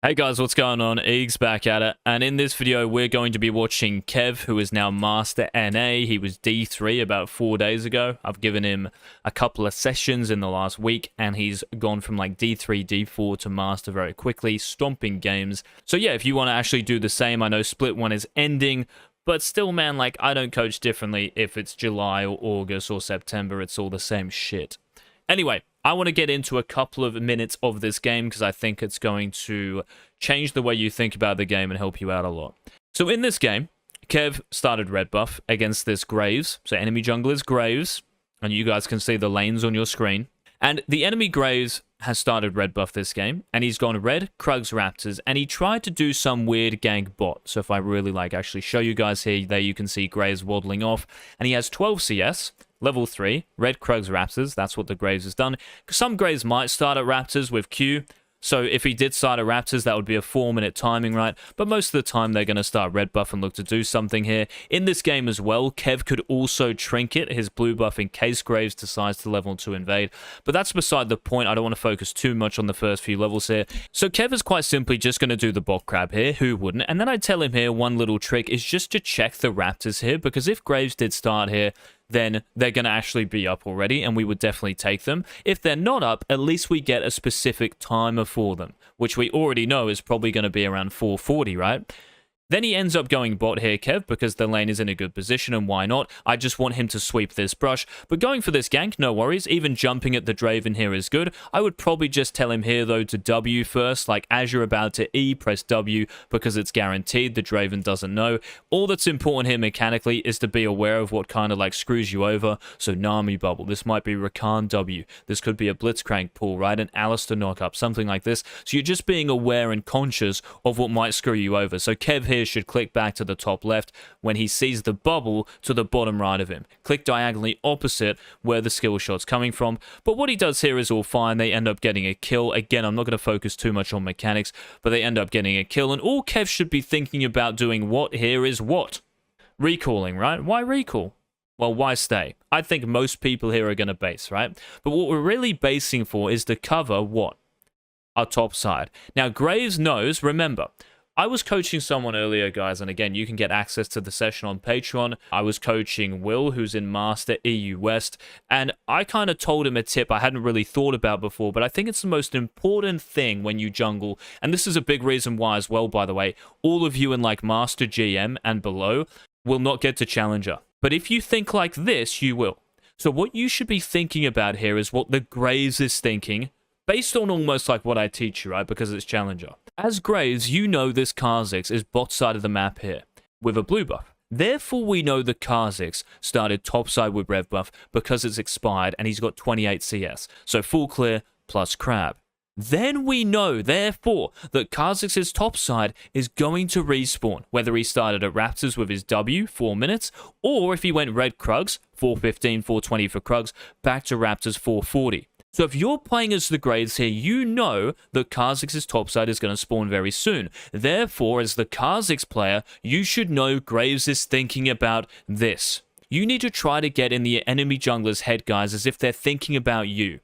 Hey guys, what's going on? Eagz back at it, and in this video we're going to be watching Kev, who is now Master NA. He was D3 about 4 days ago. I've given him a couple of sessions in the last week, and he's gone from like D3, D4 to Master very quickly, stomping games. So yeah, if you want to actually do the same, I know Split 1 is ending, but still, man, like, I don't coach differently if it's July or August or September. It's all the same shit. Anyway, I want to get into a couple of minutes of this game because I think it's going to change the way you think about the game and help you out a lot. So in this game, Kev started red buff against this Graves. So enemy jungle is Graves, and you guys can see the lanes on your screen. And the enemy Graves has started red buff this game, and he's gone red, Krugs, Raptors, and he tried to do some weird gank bot. So if I really actually show you guys here, there you can see Graves waddling off, and he has 12 CS, level 3, red, Krugs, Raptors. That's what the Graves has done. Some Graves might start at Raptors with Q, so if he did start at Raptors, that would be a 4-minute timing, right? But most of the time, they're going to start red buff and look to do something here. In this game as well, Kev could also trinket his blue buff in case Graves decides to level to invade. But that's beside the point. I don't want to focus too much on the first few levels here. So Kev is quite simply just going to do the bot crab here. Who wouldn't? And then I tell him here, one little trick is just to check the Raptors here, because if Graves did start here, then they're going to actually be up already, and we would definitely take them. If they're not up, at least we get a specific timer for them, which we already know is probably going to be around 440, right? Then he ends up going bot here, Kev, because the lane is in a good position, and why not? I just want him to sweep this brush. But going for this gank, no worries. Even jumping at the Draven here is good. I would probably just tell him here, though, to W first. Like, as you're about to E, press W, because it's guaranteed. The Draven doesn't know. All that's important here mechanically is to be aware of what kind of, like, screws you over. So, Nami bubble. This might be Rakan W. This could be a Blitzcrank pull, right? An Alistair knockup, something like this. So, you're just being aware and conscious of what might screw you over. So, Kev here should click back to the top left when he sees the bubble to the bottom right of him. Click diagonally opposite where the skill shot's coming from. But what he does here is all fine. They end up getting a kill. Again, I'm not going to focus too much on mechanics, but they end up getting a kill. And all Kev should be thinking about doing what here is what? Recalling, right? Why recall? Well, why stay? I think most people here are going to base, right? But what we're really basing for is to cover what? Our top side. Now, Graves knows, remember, I was coaching someone earlier, guys, and again, you can get access to the session on Patreon. I was coaching Will, who's in Master EU West, and I kind of told him a tip I hadn't really thought about before, but I think it's the most important thing when you jungle, and this is a big reason why as well, by the way. All of you in like Master GM and below will not get to Challenger. But if you think like this, you will. So what you should be thinking about here is what the Graves is thinking, based on almost like what I teach you, right? Because it's Challenger. As Graves, you know this Kha'Zix is bot side of the map here with a blue buff. Therefore, we know the Kha'Zix started top side with red buff because it's expired and he's got 28 CS. So full clear plus crab. Then we know, therefore, that Kha'Zix's top side is going to respawn, whether he started at Raptors with his W, 4 minutes, or if he went red Krugs, 415, 420 for Krugs, back to Raptors, 440. So if you're playing as the Graves here, you know that Kha'Zix's topside is going to spawn very soon. Therefore, as the Kha'Zix player, you should know Graves is thinking about this. You need to try to get in the enemy jungler's head, guys, as if they're thinking about you.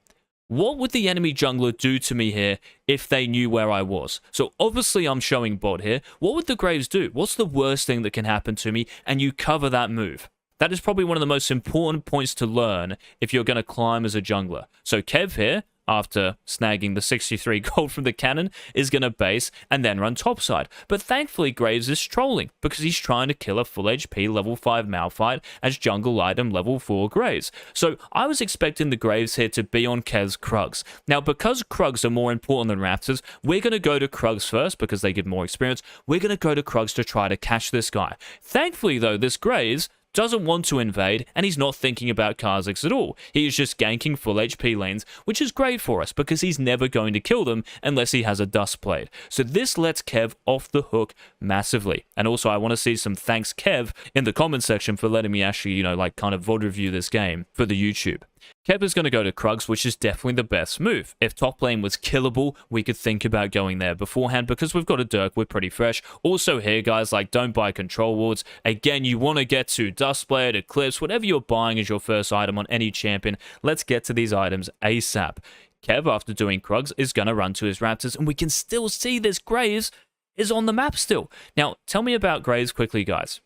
What would the enemy jungler do to me here if they knew where I was? So obviously I'm showing bot here. What would the Graves do? What's the worst thing that can happen to me? And you cover that move. That is probably one of the most important points to learn if you're going to climb as a jungler. So Kev here, after snagging the 63 gold from the cannon, is going to base and then run topside. But thankfully, Graves is trolling because he's trying to kill a full HP level 5 Malphite as jungle item level 4 Graves. So I was expecting the Graves here to be on Kev's Krugs. Now, because Krugs are more important than Raptors, we're going to go to Krugs first because they give more experience. We're going to go to Krugs to try to catch this guy. Thankfully, though, this Graves doesn't want to invade, and he's not thinking about Kha'Zix at all. He is just ganking full HP lanes, which is great for us because he's never going to kill them unless he has a dust blade. So this lets Kev off the hook massively. And also, I want to see some thanks, Kev, in the comment section for letting me actually, you know, like kind of VOD review this game for the YouTube. Kev is going to go to Krugs, which is definitely the best move. If top lane was killable, we could think about going there beforehand because we've got a Dirk, we're pretty fresh. Also here, guys, like, don't buy control wards. Again, you want to get to Dustblade, Eclipse, whatever you're buying as your first item on any champion. Let's get to these items ASAP. Kev, after doing Krugs, is going to run to his Raptors, and we can still see this Graves is on the map still. Now, tell me about Graves quickly, guys.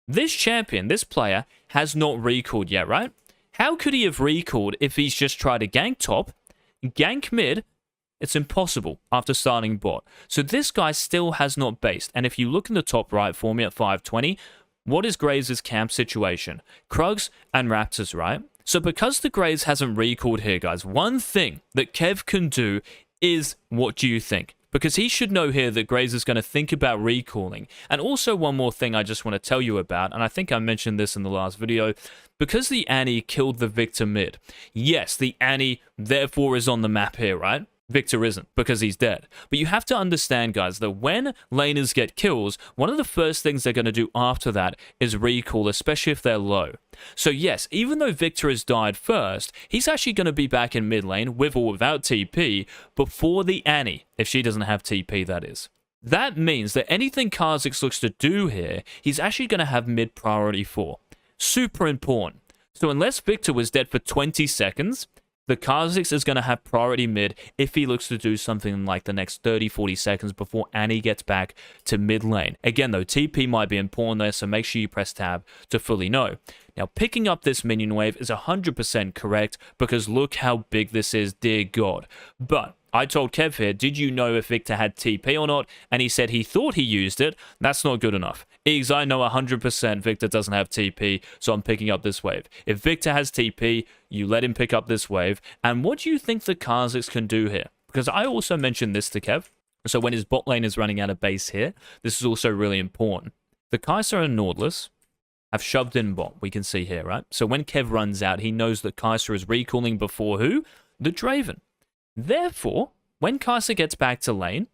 This champion, this player, has not recalled yet, right? How could he have recalled if he's just tried to gank top, gank mid? It's impossible after starting bot. So this guy still has not based. And if you look in the top right for me at 520, what is Graves' camp situation? Krugs and Raptors, right? So because the Graves hasn't recalled here, guys, one thing that Kev can do is, what do you think? Because he should know here that Graves is going to think about recalling. And also one more thing I just want to tell you about, and I think I mentioned this in the last video, because the Annie killed the Victor mid. Yes, the Annie therefore is on the map here, right? Victor isn't, because he's dead. But you have to understand, guys, that when laners get kills, one of the first things they're going to do after that is recall, especially if they're low. So yes, even though Victor has died first, he's actually going to be back in mid lane, with or without TP, before the Annie, if she doesn't have TP, that is. That means that anything Kha'Zix looks to do here, he's actually going to have mid priority for. Super important. So unless Victor was dead for 20 seconds, the Kha'Zix is going to have priority mid if he looks to do something in like the next 30-40 seconds before Annie gets back to mid lane. Again though, TP might be important there, so make sure you press tab to fully know. Now, picking up this minion wave is 100% correct, because look how big this is, dear God. But I told Kev here, did you know if Victor had TP or not? And he said he thought he used it. That's not good enough. Eagz, I know 100% Victor doesn't have TP, so I'm picking up this wave. If Victor has TP, you let him pick up this wave. And what do you think the Kha'Zix can do here? Because I also mentioned this to Kev. So when his bot lane is running out of base here, this is also really important. The Kai'Sa and Nautilus have shoved in bot, we can see here, right? So when Kev runs out, he knows that Kai'Sa is recalling before who? The Draven. Therefore, when Kai'Sa gets back to lane,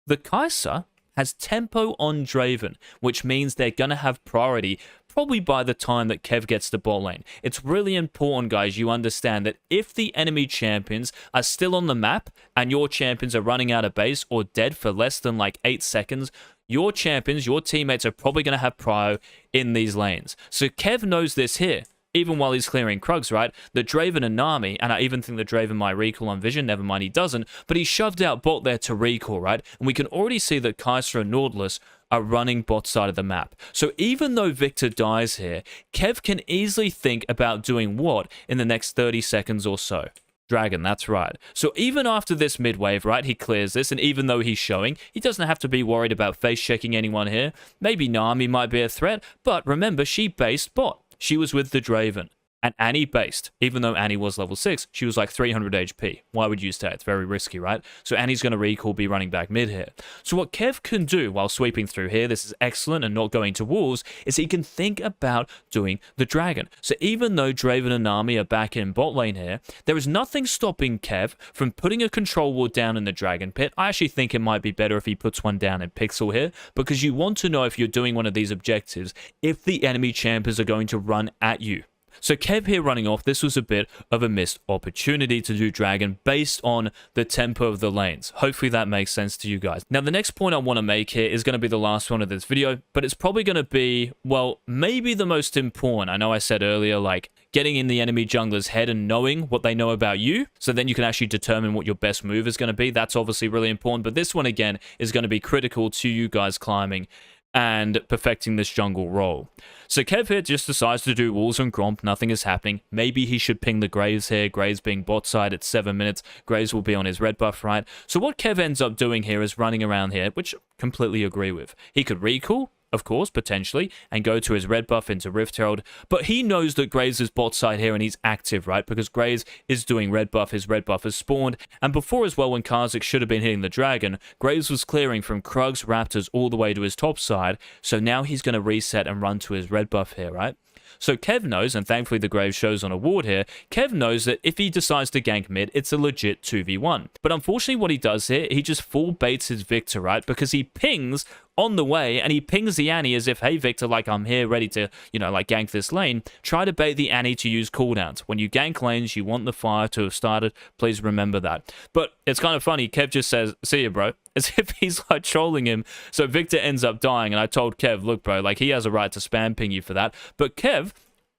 the Kai'Sa has tempo on Draven, which means they're going to have priority probably by the time that Kev gets to bot lane. It's really important, guys, you understand that if the enemy champions are still on the map and your champions are running out of base or dead for less than like 8 seconds, your champions, your teammates are probably going to have prio in these lanes. So Kev knows this here, even while he's clearing Krugs, right? The Draven and Nami, and I even think the Draven might recall on Vision, never mind he doesn't, but he shoved out bot there to recall, right? And we can already see that Kai'Sa and Nautilus are running bot side of the map. So even though Victor dies here, Kev can easily think about doing what in the next 30 seconds or so? Dragon, that's right. So even after this mid wave, right, he clears this, and even though he's showing, he doesn't have to be worried about face checking anyone here. Maybe Nami might be a threat, but remember, she based bot. She was with the Draven. And Annie based. Even though Annie was level 6, she was like 300 HP. Why would you stay? It's very risky, right? So Annie's going to recall, be running back mid here. So what Kev can do while sweeping through here, this is excellent and not going to walls, is he can think about doing the dragon. So even though Draven and Nami are back in bot lane here, there is nothing stopping Kev from putting a control ward down in the dragon pit. I actually think it might be better if he puts one down in Pixel here, because you want to know if you're doing one of these objectives, if the enemy champions are going to run at you. So Kev here running off, this was a bit of a missed opportunity to do Dragon based on the tempo of the lanes. Hopefully that makes sense to you guys. Now the next point I want to make here is going to be the last one of this video, but it's probably going to be, well, maybe the most important. I know I said earlier, like, getting in the enemy jungler's head and knowing what they know about you, so then you can actually determine what your best move is going to be. That's obviously really important, but this one again is going to be critical to you guys climbing and perfecting this jungle role. So Kev here just decides to do walls and Gromp, nothing is happening. Maybe he should ping the Graves here, Graves being bot side at 7 minutes, Graves will be on his red buff, right? So what Kev ends up doing here is running around here, which I completely agree with. He could recall, of course, potentially, and go to his red buff into Rift Herald, but he knows that Graves is bot side here and he's active, right? Because Graves is doing red buff, his red buff has spawned, and before as well, when Kha'Zix should have been hitting the dragon, Graves was clearing from Krugs, Raptors, all the way to his top side, so now he's going to reset and run to his red buff here, right? So Kev knows, and thankfully the Graves shows on a ward here, Kev knows that if he decides to gank mid, it's a legit 2v1. But unfortunately what he does here, he just full baits his Victor, right? Because he pings on the way, and he pings the Annie as if, hey Victor, like I'm here ready to, you know, like gank this lane. Try to bait the Annie to use cooldowns. When you gank lanes, you want the fire to have started. Please remember that. But it's kind of funny, Kev just says, see ya bro, as if he's like trolling him. So Victor ends up dying, and I told Kev, look bro, like he has a right to spam ping you for that. But Kev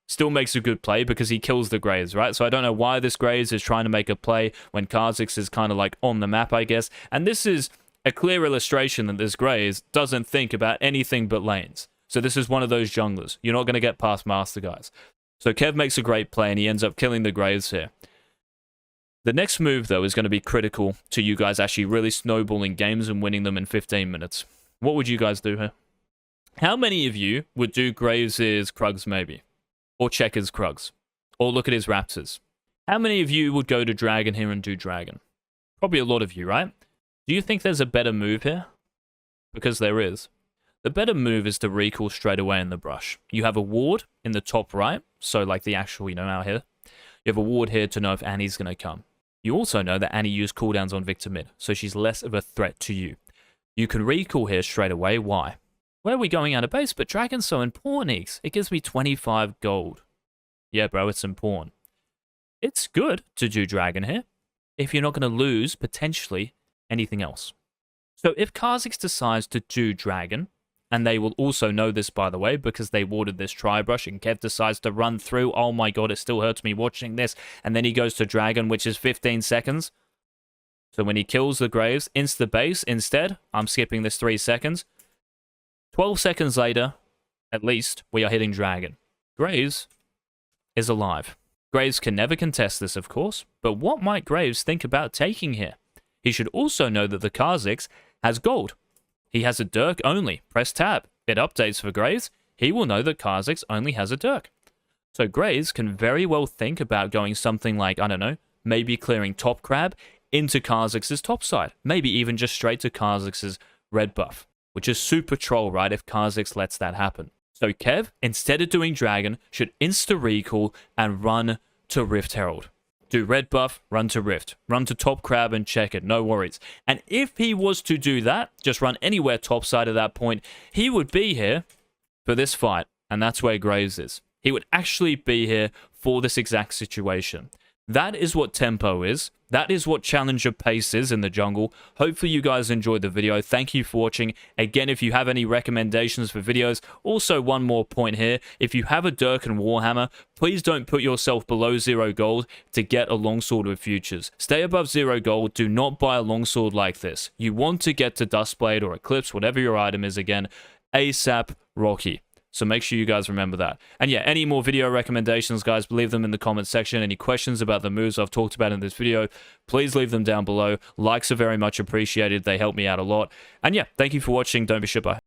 still makes a good play because he kills the Graves, right? So I don't know why this Graves is trying to make a play when Kha'Zix is kind of like on the map, I guess. And this is a clear illustration that this Graves doesn't think about anything but lanes. So this is one of those junglers. You're not going to get past Master, guys. So Kev makes a great play, and he ends up killing the Graves here. The next move, though, is going to be critical to you guys actually really snowballing games and winning them in 15 minutes. What would you guys do here? How many of you would do Graves' Krugs, maybe? Or Checkers Krugs? Or look at his Raptors? How many of you would go to Dragon here and do Dragon? Probably a lot of you, right? Do you think there's a better move here? Because there is. The better move is to recall straight away in the brush. You have a ward in the top right, so like the actual, out here. You have a ward here to know if Annie's going to come. You also know that Annie used cooldowns on Victor mid, so she's less of a threat to you. You can recall here straight away. Why? Where are we going out of base? But Dragon's so important, Eagz. It gives me 25 gold. Yeah, bro, it's important. It's good to do Dragon here if you're not going to lose, potentially, anything else. So if Kha'Zix decides to do Dragon, and they will also know this, by the way, because they warded this tri-brush, and Kev decides to run through. Oh my god, it still hurts me watching this. And then he goes to Dragon, which is 15 seconds. So when he kills the Graves, insta-base instead. I'm skipping this 3 seconds. 12 seconds later, at least, we are hitting Dragon. Graves is alive. Graves can never contest this, of course. But what might Graves think about taking here? He should also know that the Kha'Zix has gold. He has a Dirk only. Press tab. It updates for Graves. He will know that Kha'Zix only has a Dirk. So Graves can very well think about going something like, I don't know, maybe clearing top crab into Kha'Zix's top side. Maybe even just straight to Kha'Zix's red buff, which is super troll, right, if Kha'Zix lets that happen. So Kev, instead of doing Dragon, should insta-recall and run to Rift Herald. Do red buff, run to Rift. Run to top crab and check it, no worries. And if he was to do that, just run anywhere top side at that point, he would be here for this fight. And that's where Graves is. He would actually be here for this exact situation. That is what tempo is. That is what challenger pace is in the jungle. Hopefully you guys enjoyed the video. Thank you for watching. Again, if you have any recommendations for videos, also one more point here. If you have a Dirk and Warhammer, please don't put yourself below 0 gold to get a longsword with futures. Stay above 0 gold. Do not buy a longsword like this. You want to get to Dustblade or Eclipse, whatever your item is again, ASAP Rocky. So make sure you guys remember that. And yeah, any more video recommendations, guys, leave them in the comments section. Any questions about the moves I've talked about in this video, please leave them down below. Likes are very much appreciated. They help me out a lot. And yeah, thank you for watching. Don't be shit, bye.